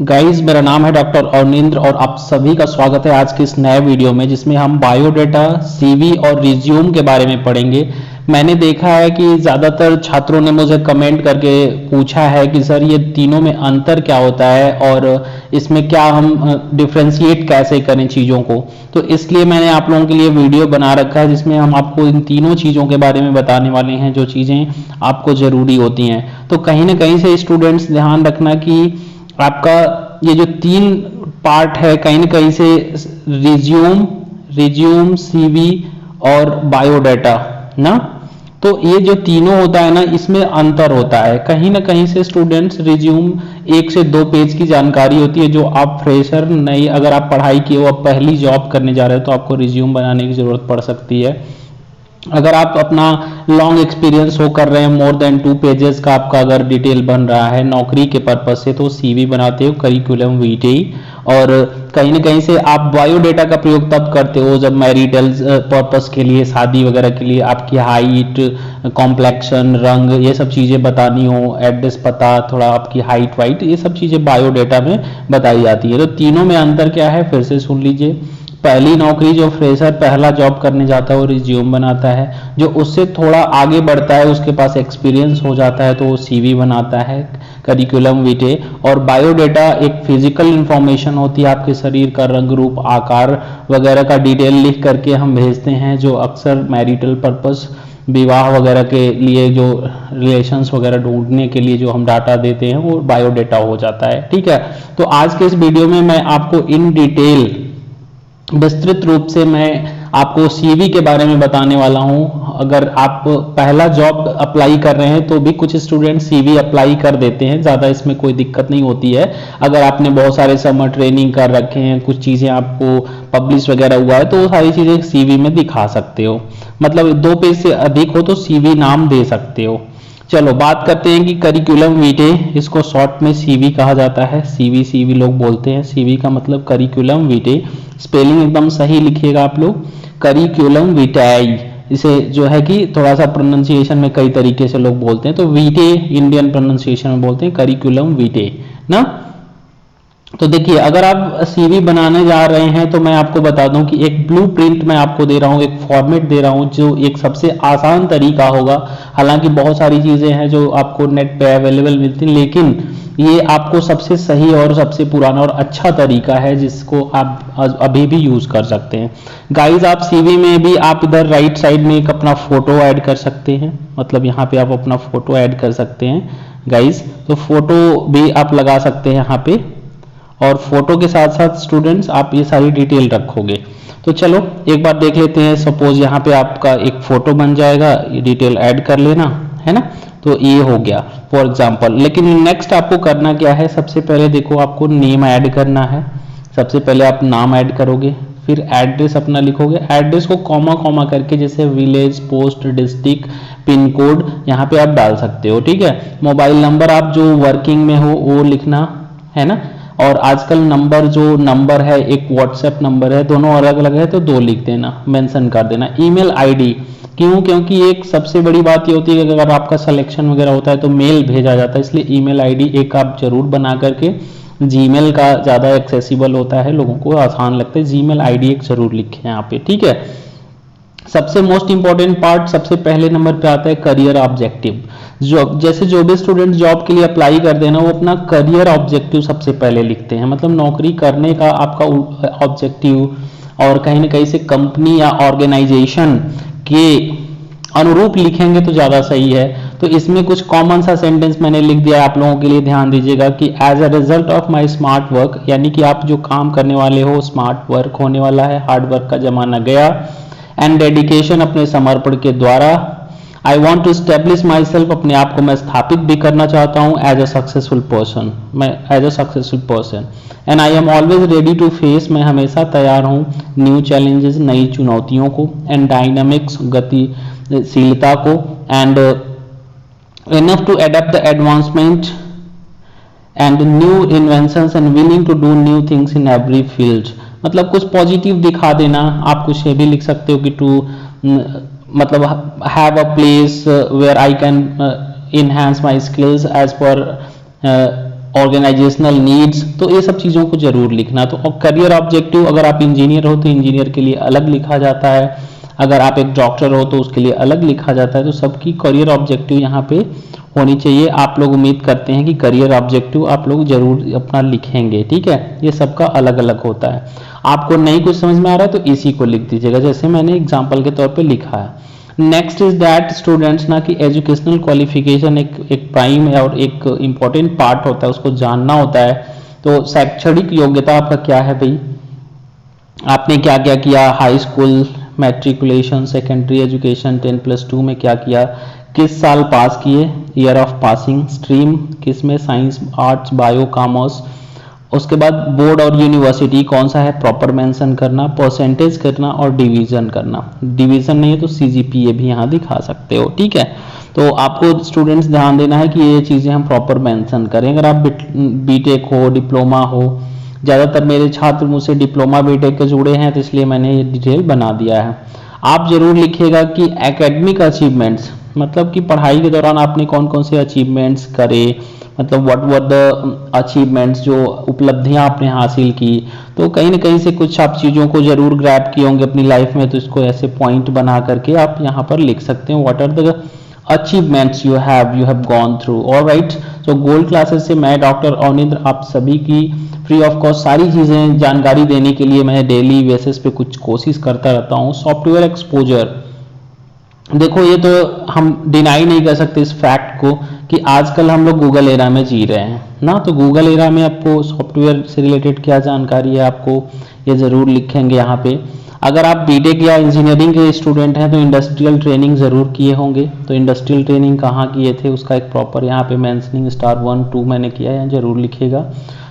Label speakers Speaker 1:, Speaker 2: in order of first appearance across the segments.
Speaker 1: Guys, मेरा नाम है डॉक्टर अवनिंद्र और आप सभी का स्वागत है आज के इस नए वीडियो में जिसमें हम बायोडाटा, सीवी और रिज्यूम के बारे में पढ़ेंगे। मैंने देखा है कि ज़्यादातर छात्रों ने मुझे कमेंट करके पूछा है कि सर ये तीनों में अंतर क्या होता है और इसमें क्या हम डिफ्रेंशिएट कैसे करें चीज़ों को। तो इसलिए मैंने आप लोगों के लिए वीडियो बना रखा है जिसमें हम आपको इन तीनों चीज़ों के बारे में बताने वाले हैं जो चीज़ें आपको ज़रूरी होती हैं। तो कहीं ना कहीं से स्टूडेंट्स ध्यान रखना कि आपका ये जो तीन पार्ट है कहीं ना कहीं से रिज्यूम, सीवी और बायोडाटा ना, तो ये जो तीनों होता है ना इसमें अंतर होता है। कहीं ना कहीं से स्टूडेंट्स रिज्यूम 1 से 2 पेज की जानकारी होती है जो आप फ्रेशर नहीं, अगर आप पढ़ाई किए हो, आप पहली जॉब करने जा रहे हो तो आपको रिज्यूम बनाने की जरूरत पड़ सकती है। अगर आप अपना लॉन्ग एक्सपीरियंस हो कर रहे हैं, मोर देन 2 पेजेस का आपका अगर डिटेल बन रहा है नौकरी के पर्पज से, तो सीवी बनाते हो, करिकुलम वीटे। और कहीं ना कहीं से आप बायोडेटा का प्रयोग तब करते हो जब मैरिटल पर्पस के लिए, शादी वगैरह के लिए आपकी हाइट, कॉम्प्लेक्शन, रंग, ये सब चीज़ें बतानी हो, एड्रेस, पता, थोड़ा आपकी हाइट वाइट, ये सब चीज़ें बायोडेटा में बताई जाती है। तो तीनों में अंतर क्या है फिर से सुन लीजिए। पहली नौकरी जो फ्रेशर पहला जॉब करने जाता है वो रिज्यूम बनाता है, जो उससे थोड़ा आगे बढ़ता है, उसके पास एक्सपीरियंस हो जाता है तो वो सीवी बनाता है, करिकुलम विटे। और बायोडेटा एक फिजिकल इंफॉर्मेशन होती है, आपके शरीर का रंग, रूप, आकार वगैरह का डिटेल लिख करके हम भेजते हैं, जो अक्सर मैरिटल पर्पस, विवाह वगैरह के लिए, जो रिलेशंस वगैरह ढूंढने के लिए जो हम डाटा देते हैं वो बायोडेटा हो जाता है। ठीक है, तो आज के इस वीडियो में मैं आपको इन डिटेल विस्तृत रूप से मैं आपको सीवी के बारे में बताने वाला हूं। अगर आप पहला जॉब अप्लाई कर रहे हैं तो भी कुछ स्टूडेंट सीवी अप्लाई कर देते हैं, ज़्यादा इसमें कोई दिक्कत नहीं होती है। अगर आपने बहुत सारे समर ट्रेनिंग कर रखे हैं, कुछ चीज़ें आपको पब्लिश वगैरह हुआ है तो वो सारी चीज़ें सीवी में दिखा सकते हो। मतलब 2 पेज से अधिक हो तो सीवी नाम दे सकते हो। चलो बात करते हैं कि करिकुलम वीटे, इसको शॉर्ट में सीवी कहा जाता है। सीवी लोग बोलते हैं, सीवी का मतलब करिकुलम वीटे। स्पेलिंग एकदम सही लिखिएगा आप लोग, करिकुलम विटाई। इसे जो है कि थोड़ा सा प्रोनाउंसिएशन में कई तरीके से लोग बोलते हैं, तो वीटे इंडियन प्रोनाउंसिएशन में बोलते हैं, करिकुलम वीटे ना। तो देखिए, अगर आप सीवी बनाने जा रहे हैं तो मैं आपको बता दूं कि एक ब्लूप्रिंट मैं आपको दे रहा हूं, एक फॉर्मेट दे रहा हूं जो एक सबसे आसान तरीका होगा। हालांकि बहुत सारी चीजें हैं जो आपको नेट पे अवेलेबल मिलती हैं, लेकिन ये आपको सबसे सही और सबसे पुराना और अच्छा तरीका है जिसको आप अभी भी यूज कर सकते हैं। गाइज, आप सीवी में भी आप इधर राइट साइड में एक अपना फोटो ऐड कर सकते हैं, मतलब यहाँ पे आप अपना फोटो ऐड कर सकते हैं गाइज। तो फोटो भी आप लगा सकते हैं यहाँ पे, और फोटो के साथ साथ स्टूडेंट्स आप ये सारी डिटेल रखोगे। तो चलो एक बार देख लेते हैं। सपोज यहाँ पे आपका एक फोटो बन जाएगा, ये डिटेल ऐड कर लेना है ना, तो ये हो गया फॉर एग्जांपल। लेकिन नेक्स्ट आपको करना क्या है, सबसे पहले देखो आपको नेम ऐड करना है। सबसे पहले आप नाम ऐड करोगे, फिर एड्रेस अपना लिखोगे। एड्रेस को कॉमा कॉमा करके, जैसे village, post, district, pin code यहाँ पे आप डाल सकते हो। ठीक है, मोबाइल नंबर आप जो वर्किंग में हो वो लिखना है ना। और आजकल नंबर जो नंबर है, एक व्हाट्सएप नंबर है, दोनों अलग अलग है तो 2 लिख देना, मेंशन कर देना। ईमेल आईडी क्यों, क्योंकि एक सबसे बड़ी बात ये होती है कि अगर आपका सिलेक्शन वगैरह होता है तो मेल भेजा जाता है, इसलिए ईमेल आईडी एक आप जरूर बना करके, जीमेल का ज़्यादा एक्सेसिबल होता है, लोगों को आसान लगता है, जीमेल आईडी एक जरूर लिखें यहाँ पे। ठीक है, सबसे मोस्ट इंपॉर्टेंट पार्ट सबसे पहले नंबर पे आता है करियर ऑब्जेक्टिव। जो भी स्टूडेंट जॉब के लिए अप्लाई कर देना, वो अपना करियर ऑब्जेक्टिव सबसे पहले लिखते हैं, मतलब नौकरी करने का आपका ऑब्जेक्टिव, और कहीं ना कहीं से कंपनी या ऑर्गेनाइजेशन के अनुरूप लिखेंगे तो ज़्यादा सही है। तो इसमें कुछ कॉमन सा सेंटेंस मैंने लिख दिया है आप लोगों के लिए, ध्यान दीजिएगा कि as a result of my smart work, यानी कि आप जो काम करने वाले हो स्मार्ट वर्क होने वाला है, हार्ड वर्क का जमाना गया, एंड डेडिकेशन, अपने समर्पण के द्वारा, I want to establish myself, अपने आप को मैं स्थापित भी करना चाहता हूँ एज अ सक्सेसफुल पर्सन, मैं as a successful person, and I am always ready to face, मैं हमेशा तैयार हूँ न्यू चैलेंजेस, नई चुनौतियों को, एंड डायनामिक्स, गतिशीलता को, and enough to adapt the advancement and new inventions and willing to do new things in every field. मतलब कुछ पॉजिटिव दिखा देना। आप कुछ ये भी लिख सकते हो कि टू मतलब have a place where I can enhance my skills as per organisational needs, तो ये सब चीज़ों को जरूर लिखना। तो करियर ऑब्जेक्टिव, अगर आप इंजीनियर हो तो इंजीनियर के लिए अलग लिखा जाता है, अगर आप एक डॉक्टर हो तो उसके लिए अलग लिखा जाता है। तो सबकी करियर ऑब्जेक्टिव यहाँ पे होनी चाहिए। आप लोग उम्मीद करते हैं कि करियर ऑब्जेक्टिव आप लोग जरूर अपना लिखेंगे, ठीक है। ये सबका अलग अलग होता है। आपको नहीं कुछ समझ में आ रहा है तो इसी को लिख दीजिएगा, जैसे मैंने एग्जाम्पल के तौर पे लिखा है। नेक्स्ट इज दैट स्टूडेंट्स ना कि एजुकेशनल क्वालिफिकेशन एक प्राइम है और एक इम्पॉर्टेंट पार्ट होता है, उसको जानना होता है। तो शैक्षणिक योग्यता आपका क्या है भाई, आपने क्या क्या किया, high school, matriculation, secondary education, 10+2 में क्या किया, किस साल पास किए, ईयर ऑफ पासिंग, स्ट्रीम किस में, साइंस, आर्ट्स, बायो, कॉमर्स, उसके बाद बोर्ड और यूनिवर्सिटी कौन सा है प्रॉपर मेंशन करना, परसेंटेज करना और डिवीजन करना। डिवीजन नहीं है तो सीजीपीए भी यहाँ दिखा सकते हो, ठीक है। तो आपको स्टूडेंट्स ध्यान देना है कि ये चीज़ें हम प्रॉपर मेंशन करें। अगर आप बीटेक हो, डिप्लोमा हो, ज़्यादातर मेरे छात्र मुझसे डिप्लोमा बीटेक के जुड़े हैं तो इसलिए मैंने ये डिटेल बना दिया है। आप जरूर लिखिएगा कि एकेडमिक अचीवमेंट्स, मतलब कि पढ़ाई के दौरान आपने कौन कौन से अचीवमेंट्स करे, मतलब व्हाट वर द अचीवमेंट्स, जो उपलब्धियां आपने हासिल की। तो कहीं ना कहीं से कुछ आप चीज़ों को जरूर ग्रैब किए होंगे अपनी लाइफ में, तो इसको ऐसे पॉइंट बना करके आप यहाँ पर लिख सकते हैं, what are the achievements you have gone through. Alright, so gold classes से मैं डॉक्टर अवनिंद्र आप सभी की फ्री ऑफ कॉस्ट सारी चीज़ें जानकारी देने के लिए मैं डेली बेसिस पे कुछ कोशिश करता रहता हूँ। सॉफ्टवेयर एक्सपोजर, देखो ये तो हम डिनाई नहीं कर सकते इस फैक्ट को कि आजकल हम लोग गूगल एरा में जी रहे हैं ना। तो गूगल एरा में आपको सॉफ्टवेयर से रिलेटेड क्या जानकारी है आपको ये ज़रूर लिखेंगे यहाँ पे। अगर आप बीटेक या इंजीनियरिंग के स्टूडेंट हैं तो इंडस्ट्रियल ट्रेनिंग ज़रूर किए होंगे। तो इंडस्ट्रियल ट्रेनिंग कहाँ किए थे उसका एक प्रॉपर यहाँ पे मेंशनिंग *1 2 मैंने किया है, जरूर लिखिएगा।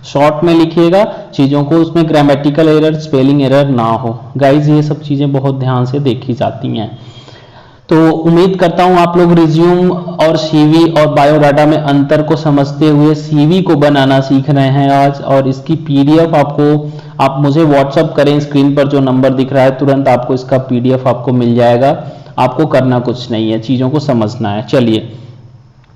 Speaker 1: शॉर्ट में लिखिएगा चीज़ों को, उसमें ग्रामेटिकल एरर, स्पेलिंग एरर ना हो। गाइज ये सब चीज़ें बहुत ध्यान से देखी जाती हैं। तो उम्मीद करता हूं आप लोग रिज्यूम और सीवी और बायोडाटा में अंतर को समझते हुए सीवी को बनाना सीख रहे हैं आज। और इसकी पीडीएफ आप मुझे व्हाट्सअप करें, स्क्रीन पर जो नंबर दिख रहा है तुरंत आपको इसका पीडीएफ आपको मिल जाएगा। आपको करना कुछ नहीं है, चीज़ों को समझना है। चलिए,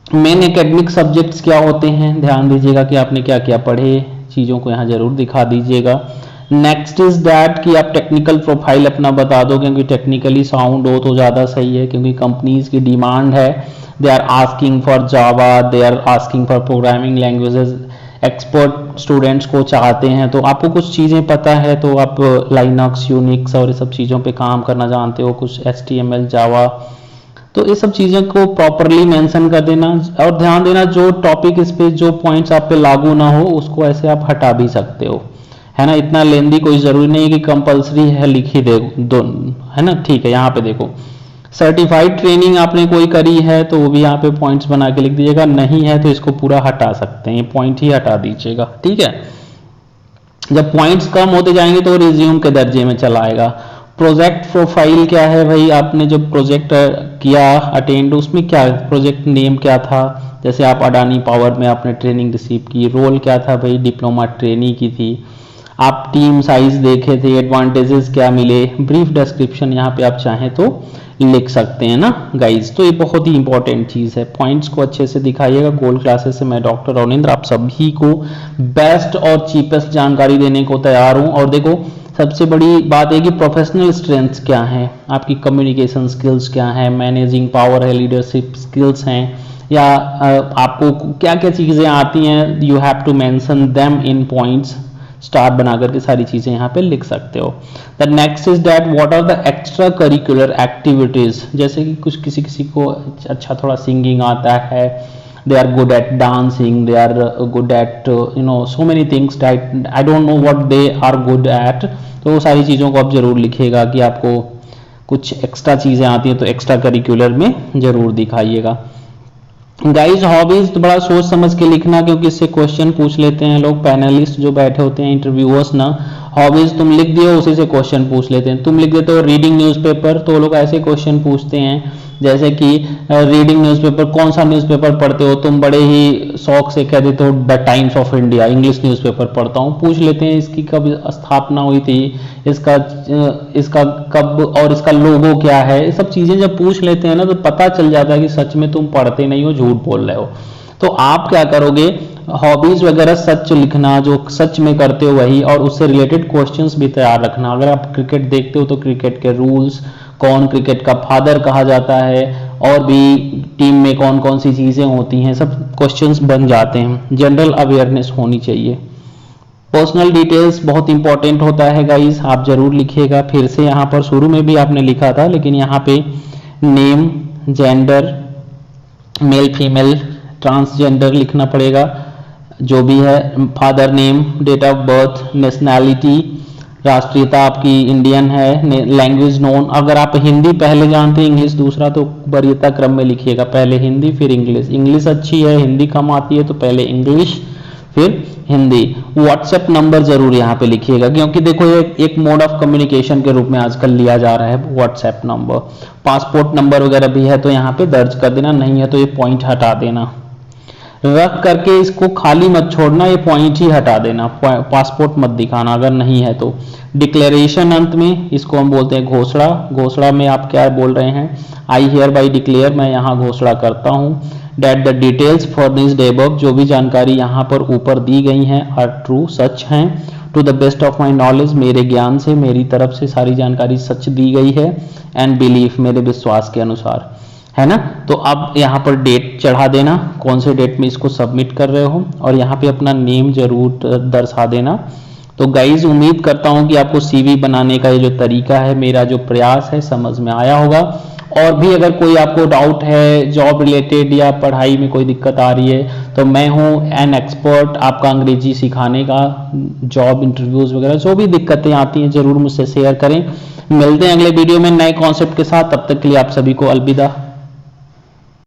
Speaker 1: मेन एकेडमिक सब्जेक्ट्स क्या होते हैं ध्यान दीजिएगा कि आपने क्या क्या पढ़े, चीज़ों को यहाँ जरूर दिखा दीजिएगा। नेक्स्ट इज दैट कि आप टेक्निकल प्रोफाइल अपना बता दो, क्योंकि टेक्निकली साउंड हो तो ज़्यादा सही है, क्योंकि कंपनीज की डिमांड है, they are asking for Java, they are asking for programming languages, expert students को चाहते हैं। तो आपको कुछ चीज़ें पता है तो आप लाइनक्स, यूनिक्स और ये सब चीज़ों पे काम करना जानते हो, कुछ HTML, जावा, तो ये सब चीज़ों को प्रॉपरली मेंशन कर देना। और ध्यान देना जो टॉपिक इस पे जो पॉइंट्स आप पे लागू ना हो उसको ऐसे आप हटा भी सकते हो, है ना। इतना लेंदी कोई जरूरी नहीं है कि कंपलसरी है लिख ही दे दो, है ना। ठीक है, यहाँ पे देखो सर्टिफाइड ट्रेनिंग आपने कोई करी है तो वो भी यहाँ पे पॉइंट्स बना के लिख दीजिएगा, नहीं है तो इसको पूरा हटा सकते हैं, ये पॉइंट ही हटा दीजिएगा, ठीक है। जब पॉइंट्स कम होते जाएंगे तो रिज्यूम के दर्जे में चला आएगा। प्रोजेक्ट प्रोफाइल क्या है भाई, आपने जब प्रोजेक्ट किया अटेंड उसमें क्या प्रोजेक्ट नेम क्या था, जैसे आप अडानी पावर में आपने ट्रेनिंग रिसीव की, रोल क्या था भाई, डिप्लोमा ट्रेनी की थी, आप टीम साइज देखे थे, एडवांटेजेस क्या मिले, ब्रीफ डिस्क्रिप्शन यहाँ पे आप चाहें तो लिख सकते हैं ना गाइज। तो ये बहुत ही इंपॉर्टेंट चीज़ है, पॉइंट्स को अच्छे से दिखाइएगा। गोल्ड क्लासेस से मैं डॉक्टर अवनिंद्र आप सभी को बेस्ट और चीपेस्ट जानकारी देने को तैयार हूँ। और देखो सबसे बड़ी बात है कि प्रोफेशनल स्ट्रेंथ्स क्या हैं, आपकी कम्युनिकेशन स्किल्स क्या है, मैनेजिंग पावर है, लीडरशिप स्किल्स हैं, या आपको क्या क्या चीज़ें आती हैं, you have to mention them in points, star बना करके सारी चीज़ें यहाँ पे लिख सकते हो। The next is that what are the extra curricular activities, जैसे कि कुछ किसी किसी को अच्छा थोड़ा सिंगिंग आता है, they are good at dancing, they are good at so many things that I don't know what they are good at। तो वो सारी चीज़ों को आप जरूर लिखिएगा कि आपको कुछ एक्स्ट्रा चीज़ें आती हैं तो एक्स्ट्रा करिकुलर में जरूर दिखाइएगा। गाइज हॉबीज तो बड़ा सोच समझ के लिखना, क्योंकि इससे क्वेश्चन पूछ लेते हैं लोग, पैनलिस्ट जो बैठे होते हैं इंटरव्यूअर्स ना। हॉबीज तुम लिख दियो उसी से क्वेश्चन पूछ लेते हैं, तुम लिख देते हो रीडिंग न्यूज़पेपर तो लोग ऐसे क्वेश्चन पूछते हैं जैसे कि रीडिंग न्यूज़पेपर, कौन सा न्यूज़पेपर पढ़ते हो, तुम बड़े ही शौक से कह देते हो the times of India, English newspaper पढ़ता हूँ। पूछ लेते हैं इसकी कब स्थापना हुई थी, इसका कब और इसका लोगो क्या है, ये सब चीज़ें जब पूछ लेते हैं ना तो पता चल जाता है कि सच में तुम पढ़ते नहीं हो, झूठ बोल रहे हो। तो आप क्या करोगे, हॉबीज वगैरह सच लिखना, जो सच में करते हो वही, और उससे रिलेटेड क्वेश्चंस भी तैयार रखना। अगर आप क्रिकेट देखते हो तो क्रिकेट के रूल्स, कौन क्रिकेट का फादर कहा जाता है, और भी टीम में कौन कौन सी चीज़ें होती हैं, सब क्वेश्चंस बन जाते हैं। जनरल अवेयरनेस होनी चाहिए। पर्सनल डिटेल्स बहुत इंपॉर्टेंट होता है गाइस, आप जरूर लिखिएगा। फिर से यहाँ पर शुरू में भी आपने लिखा था, लेकिन यहाँ पे name, gender, male female, transgender लिखना पड़ेगा, जो भी है, father name, date of birth, nationality, राष्ट्रीयता आपकी इंडियन है, लैंग्वेज नोन। अगर आप हिंदी पहले जानते हैं, इंग्लिश दूसरा, तो वरीयता क्रम में लिखिएगा, पहले हिंदी फिर इंग्लिश। इंग्लिश अच्छी है, हिंदी कम आती है, तो पहले इंग्लिश फिर हिंदी। व्हाट्सएप नंबर जरूर यहाँ पे लिखिएगा, क्योंकि देखो ये एक मोड ऑफ कम्युनिकेशन के रूप में आजकल लिया जा रहा है व्हाट्सएप नंबर। पासपोर्ट नंबर वगैरह भी है तो यहाँ पे दर्ज कर देना, नहीं है तो ये पॉइंट हटा देना। रख करके इसको खाली मत छोड़ना, ये पॉइंट ही हटा देना, पासपोर्ट मत दिखाना अगर नहीं है तो। डिक्लेरेशन अंत में, इसको हम बोलते हैं घोषणा। घोषणा में आप क्या बोल रहे हैं, आई हियर बाई डिक्लेयर, मैं यहाँ घोषणा करता हूँ, date the details for this debug, जो भी जानकारी यहाँ पर ऊपर दी गई हैं आर ट्रू, सच हैं। To the best of my knowledge, मेरे ज्ञान से, मेरी तरफ से सारी जानकारी सच दी गई है। एंड बिलीफ, मेरे विश्वास के अनुसार, है ना। तो अब यहाँ पर डेट चढ़ा देना, कौन से डेट में इसको सबमिट कर रहे हो, और यहाँ पे अपना नेम जरूर दर्शा देना। तो गाइज उम्मीद करता हूँ कि आपको सीवी बनाने का ये जो तरीका है, मेरा जो प्रयास है, समझ में आया होगा। और भी अगर कोई आपको डाउट है जॉब रिलेटेड या पढ़ाई में कोई दिक्कत आ रही है, तो मैं हूँ एन एक्सपर्ट आपका अंग्रेजी सिखाने का। जॉब इंटरव्यूज वगैरह जो भी दिक्कतें आती हैं जरूर मुझसे शेयर करें। मिलते हैं अगले वीडियो में नए कॉन्सेप्ट के साथ, तब तक के लिए आप सभी को अलविदा।